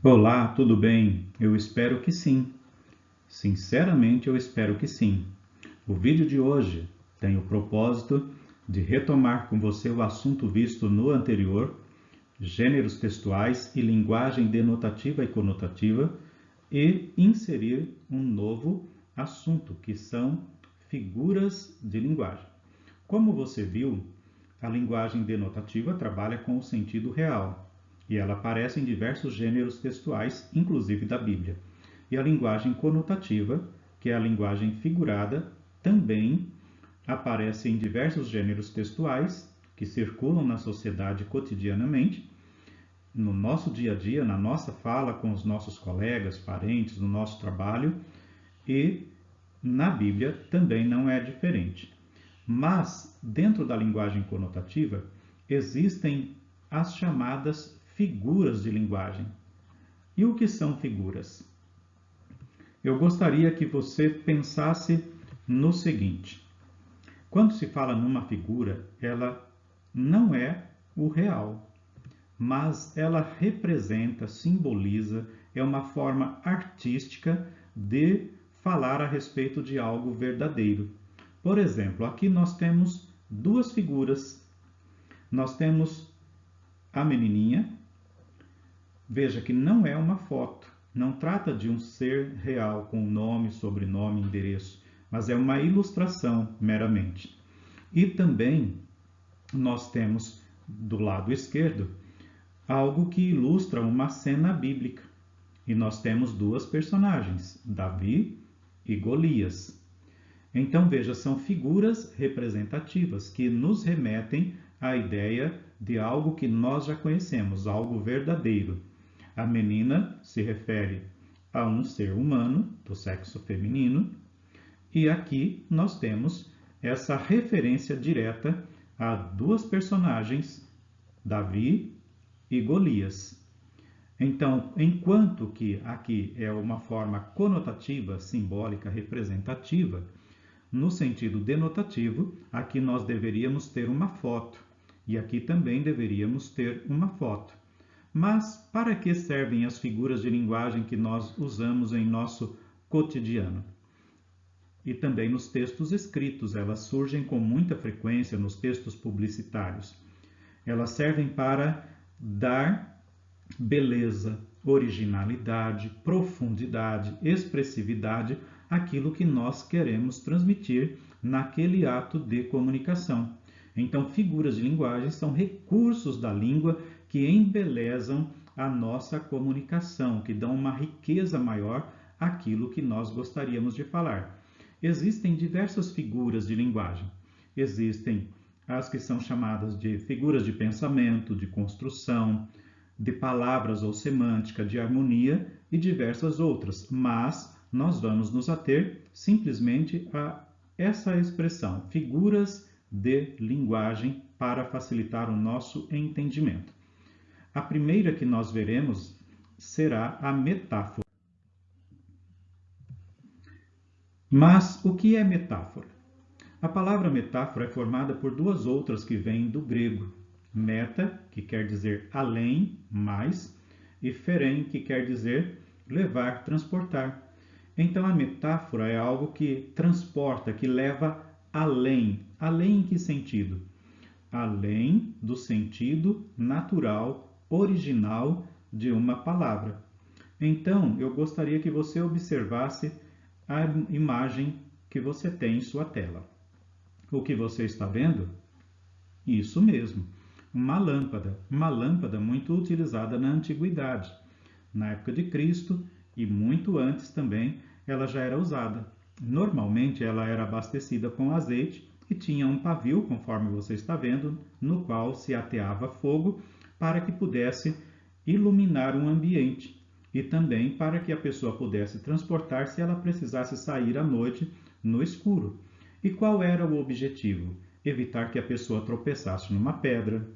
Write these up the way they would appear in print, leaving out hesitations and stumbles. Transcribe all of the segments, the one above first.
Olá, tudo bem? Eu espero que sim. Sinceramente, eu espero que sim. O vídeo de hoje tem o propósito de retomar com você o assunto visto no anterior, gêneros textuais e linguagem denotativa e conotativa, e inserir um novo assunto, que são figuras de linguagem. Como você viu, a linguagem denotativa trabalha com o sentido real e ela aparece em diversos gêneros textuais, inclusive da Bíblia. E a linguagem conotativa, que é a linguagem figurada, também aparece em diversos gêneros textuais que circulam na sociedade cotidianamente, no nosso dia a dia, na nossa fala com os nossos colegas, parentes, no nosso trabalho, e na Bíblia também não é diferente. Mas, dentro da linguagem conotativa, existem as chamadas figuras de linguagem. E o que são figuras? Eu gostaria que você pensasse no seguinte: quando se fala numa figura, ela não é o real, mas ela representa, simboliza, é uma forma artística de falar a respeito de algo verdadeiro. Por exemplo, aqui nós temos duas figuras. Nós temos a menininha. Veja que não é uma foto, não trata de um ser real com nome, sobrenome, endereço, mas é uma ilustração meramente. E também nós temos do lado esquerdo algo que ilustra uma cena bíblica. E nós temos duas personagens, Davi e Golias. Então veja, são figuras representativas que nos remetem à ideia de algo que nós já conhecemos, algo verdadeiro. A menina se refere a um ser humano do sexo feminino, e aqui nós temos essa referência direta a duas personagens, Davi e Golias. Então, enquanto que aqui é uma forma conotativa, simbólica, representativa, no sentido denotativo, aqui nós deveríamos ter uma foto, e aqui também deveríamos ter uma foto. Mas para que servem as figuras de linguagem que nós usamos em nosso cotidiano? E também nos textos escritos, elas surgem com muita frequência nos textos publicitários. Elas servem para dar beleza, originalidade, profundidade, expressividade àquilo que nós queremos transmitir naquele ato de comunicação. Então, figuras de linguagem são recursos da língua que embelezam a nossa comunicação, que dão uma riqueza maior àquilo que nós gostaríamos de falar. Existem diversas figuras de linguagem. Existem as que são chamadas de figuras de pensamento, de construção, de palavras ou semântica, de harmonia e diversas outras, mas nós vamos nos ater simplesmente a essa expressão, figuras de linguagem, para facilitar o nosso entendimento. A primeira que nós veremos será a metáfora. Mas o que é metáfora? A palavra metáfora é formada por duas outras que vêm do grego: meta, que quer dizer além, mais, e pherein, que quer dizer levar, transportar. Então a metáfora é algo que transporta, que leva além. Além em que sentido? Além do sentido natural, original de uma palavra. Então, eu gostaria que você observasse a imagem que você tem em sua tela. O que você está vendo? Isso mesmo, uma lâmpada muito utilizada na antiguidade. Na época de Cristo e muito antes também, ela já era usada. Normalmente ela era abastecida com azeite e tinha um pavio, conforme você está vendo, no qual se ateava fogo para que pudesse iluminar um ambiente e também para que a pessoa pudesse transportar se ela precisasse sair à noite no escuro. E qual era o objetivo? Evitar que a pessoa tropeçasse numa pedra,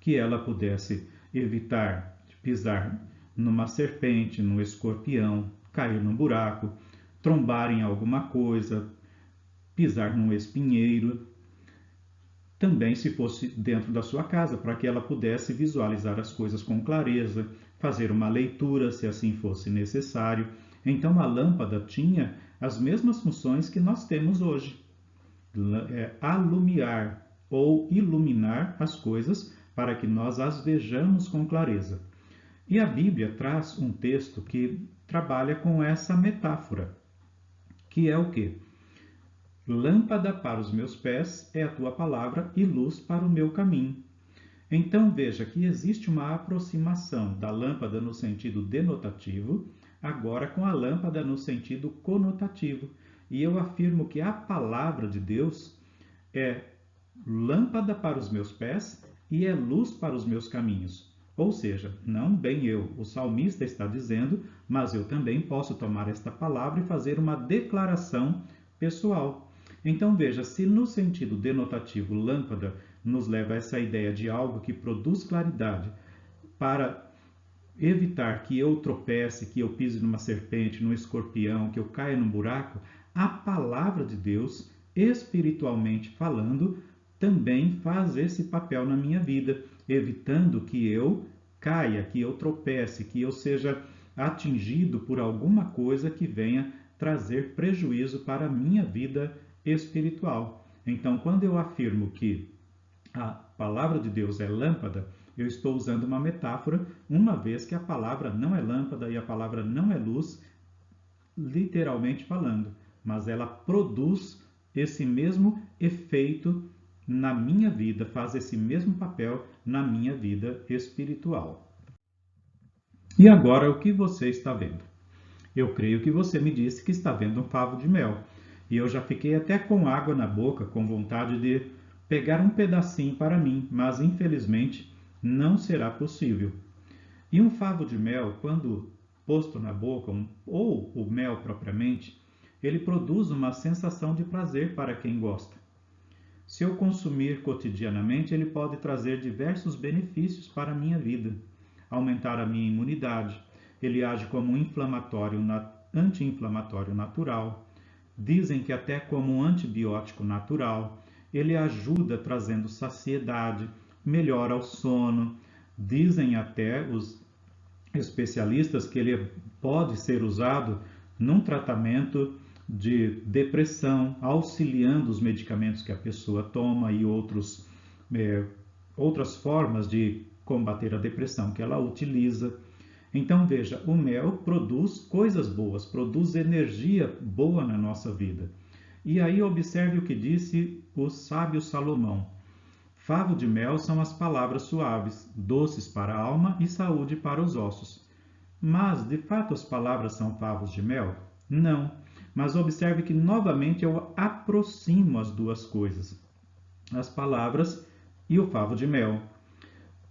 que ela pudesse evitar de pisar numa serpente, num escorpião, cair num buraco, trombar em alguma coisa, pisar num espinheiro. também se fosse dentro da sua casa, para que ela pudesse visualizar as coisas com clareza, fazer uma leitura, se assim fosse necessário. Então a lâmpada tinha as mesmas funções que nós temos hoje: alumiar ou iluminar as coisas para que nós as vejamos com clareza. E a Bíblia traz um texto que trabalha com essa metáfora, que é o quê? Lâmpada para os meus pés é a tua palavra e luz para o meu caminho. Então veja que existe uma aproximação da lâmpada no sentido denotativo, agora com a lâmpada no sentido conotativo. E eu afirmo que a palavra de Deus é lâmpada para os meus pés e é luz para os meus caminhos. Ou seja, não bem eu, o salmista está dizendo, mas eu também posso tomar esta palavra e fazer uma declaração pessoal. Então veja, se no sentido denotativo lâmpada nos leva a essa ideia de algo que produz claridade para evitar que eu tropece, que eu pise numa serpente, num escorpião, que eu caia num buraco, a palavra de Deus, espiritualmente falando, também faz esse papel na minha vida, evitando que eu caia, que eu tropece, que eu seja atingido por alguma coisa que venha trazer prejuízo para a minha vida espiritual. Então, quando eu afirmo que a palavra de Deus é lâmpada, eu estou usando uma metáfora, uma vez que a palavra não é lâmpada e a palavra não é luz, literalmente falando, mas ela produz esse mesmo efeito na minha vida, faz esse mesmo papel na minha vida espiritual. E agora, o que você está vendo? Eu creio que você me disse que está vendo um favo de mel. E eu já fiquei até com água na boca, com vontade de pegar um pedacinho para mim, mas infelizmente não será possível. E um favo de mel, quando posto na boca, ou o mel propriamente, ele produz uma sensação de prazer para quem gosta. Se eu consumir cotidianamente, ele pode trazer diversos benefícios para a minha vida. Aumentar a minha imunidade, ele age como um anti-inflamatório natural. Dizem que até como um antibiótico natural. Ele ajuda trazendo saciedade, melhora o sono. Dizem até os especialistas que ele pode ser usado num tratamento de depressão, auxiliando os medicamentos que a pessoa toma e outras formas de combater a depressão que ela utiliza. Então veja, o mel produz coisas boas, produz energia boa na nossa vida. E aí observe o que disse o sábio Salomão. Favo de mel são as palavras suaves, doces para a alma e saúde para os ossos. Mas, de fato, as palavras são favos de mel? Não. Mas observe que novamente eu aproximo as duas coisas, as palavras e o favo de mel.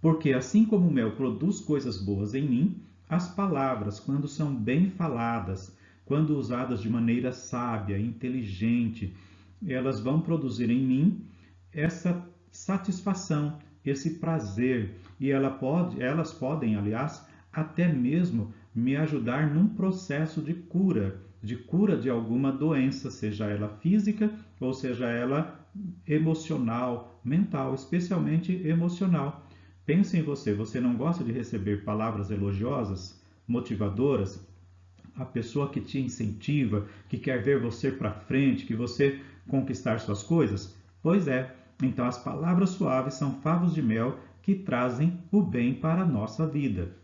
Porque assim como o mel produz coisas boas em mim, as palavras, quando são bem faladas, quando usadas de maneira sábia, inteligente, elas vão produzir em mim essa satisfação, esse prazer, e elas podem, aliás, até mesmo me ajudar num processo de cura de alguma doença, seja ela física ou seja ela emocional, mental, especialmente emocional. Pense em você, você não gosta de receber palavras elogiosas, motivadoras? A pessoa que te incentiva, que quer ver você para frente, que você conquistar suas coisas? Pois é, então as palavras suaves são favos de mel que trazem o bem para a nossa vida.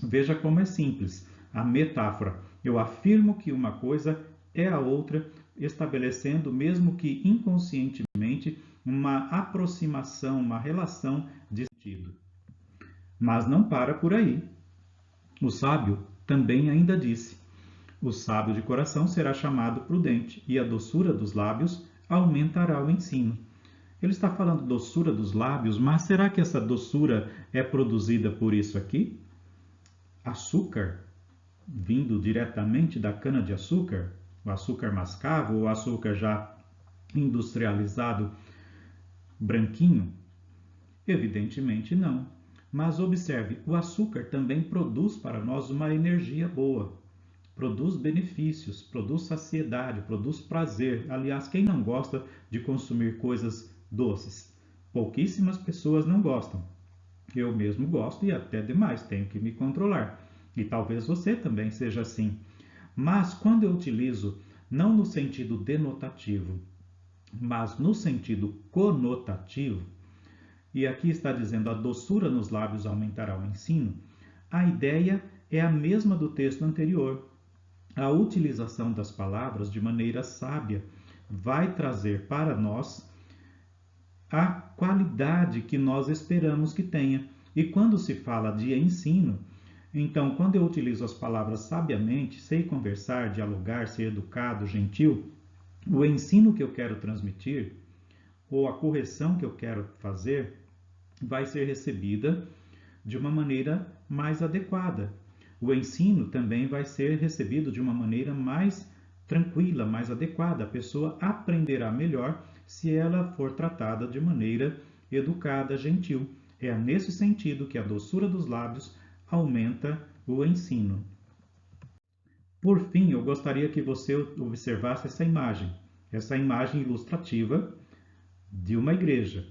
Veja como é simples a metáfora. Eu afirmo que uma coisa é a outra, estabelecendo, mesmo que inconscientemente, uma aproximação, uma relação de sentido. Mas não para por aí. O sábio também ainda disse: o sábio de coração será chamado prudente, e a doçura dos lábios aumentará o ensino. Ele está falando doçura dos lábios, mas será que essa doçura é produzida por isso aqui? Açúcar, vindo diretamente da cana-de-açúcar, o açúcar mascavo ou o açúcar já industrializado branquinho? Evidentemente não. Mas observe, o açúcar também produz para nós uma energia boa, produz benefícios, produz saciedade, produz prazer. Aliás, quem não gosta de consumir coisas doces? Pouquíssimas pessoas não gostam. Eu mesmo gosto e até demais, tenho que me controlar. E talvez você também seja assim. Mas quando eu utilizo não no sentido denotativo, mas no sentido conotativo, e aqui está dizendo a doçura nos lábios aumentará o ensino, a ideia é a mesma do texto anterior. A utilização das palavras de maneira sábia vai trazer para nós a qualidade que nós esperamos que tenha. E quando se fala de ensino, então, quando eu utilizo as palavras sabiamente, sei conversar, dialogar, ser educado, gentil, o ensino que eu quero transmitir, ou a correção que eu quero fazer, vai ser recebida de uma maneira mais adequada. O ensino também vai ser recebido de uma maneira mais tranquila, mais adequada. A pessoa aprenderá melhor se ela for tratada de maneira educada, gentil. É nesse sentido que a doçura dos lábios aumenta o ensino. Por fim, eu gostaria que você observasse essa imagem ilustrativa de uma igreja.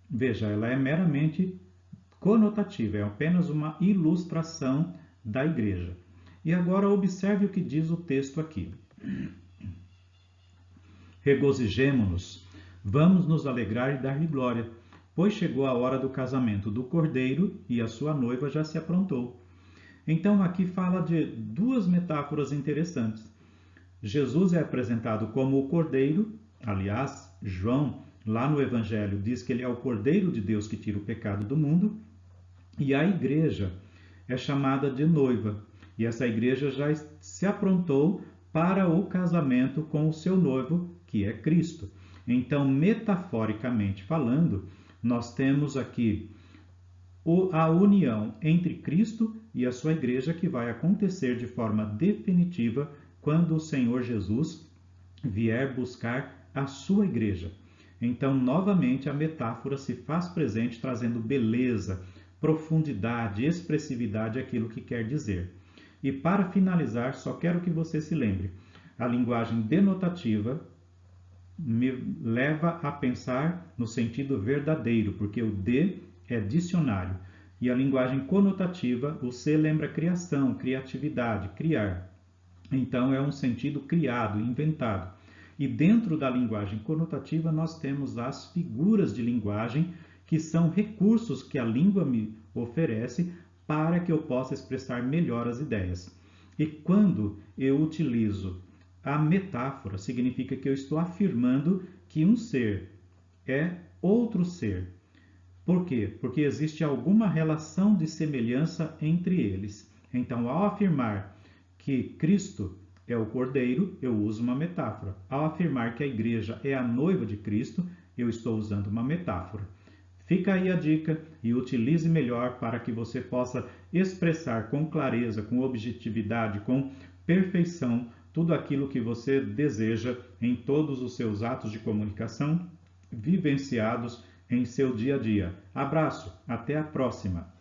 Veja, ela é meramente conotativa, é apenas uma ilustração da igreja. E agora observe o que diz o texto aqui. Regozijemo-nos, vamos nos alegrar e dar-lhe glória, pois chegou a hora do casamento do cordeiro e a sua noiva já se aprontou. Então aqui fala de duas metáforas interessantes. Jesus é apresentado como o cordeiro, aliás, João, lá no Evangelho, diz que ele é o cordeiro de Deus que tira o pecado do mundo, e a igreja é chamada de noiva, e essa igreja já se aprontou para o casamento com o seu noivo, que é Cristo. Então, metaforicamente falando, nós temos aqui a união entre Cristo e a sua igreja que vai acontecer de forma definitiva quando o Senhor Jesus vier buscar a sua igreja. Então, novamente, a metáfora se faz presente, trazendo beleza, profundidade, expressividade àquilo que quer dizer. E para finalizar, só quero que você se lembre, a linguagem denotativa me leva a pensar no sentido verdadeiro, porque o de é dicionário. E a linguagem conotativa, o C lembra criação, criatividade, criar. Então é um sentido criado, inventado. E dentro da linguagem conotativa nós temos as figuras de linguagem, que são recursos que a língua me oferece para que eu possa expressar melhor as ideias. E quando eu utilizo a metáfora, significa que eu estou afirmando que um ser é outro ser. Por quê? Porque existe alguma relação de semelhança entre eles. Então, ao afirmar que Cristo é o cordeiro, eu uso uma metáfora. Ao afirmar que a igreja é a noiva de Cristo, eu estou usando uma metáfora. Fica aí a dica e utilize melhor para que você possa expressar com clareza, com objetividade, com perfeição, tudo aquilo que você deseja em todos os seus atos de comunicação vivenciados em seu dia a dia. Abraço, até a próxima!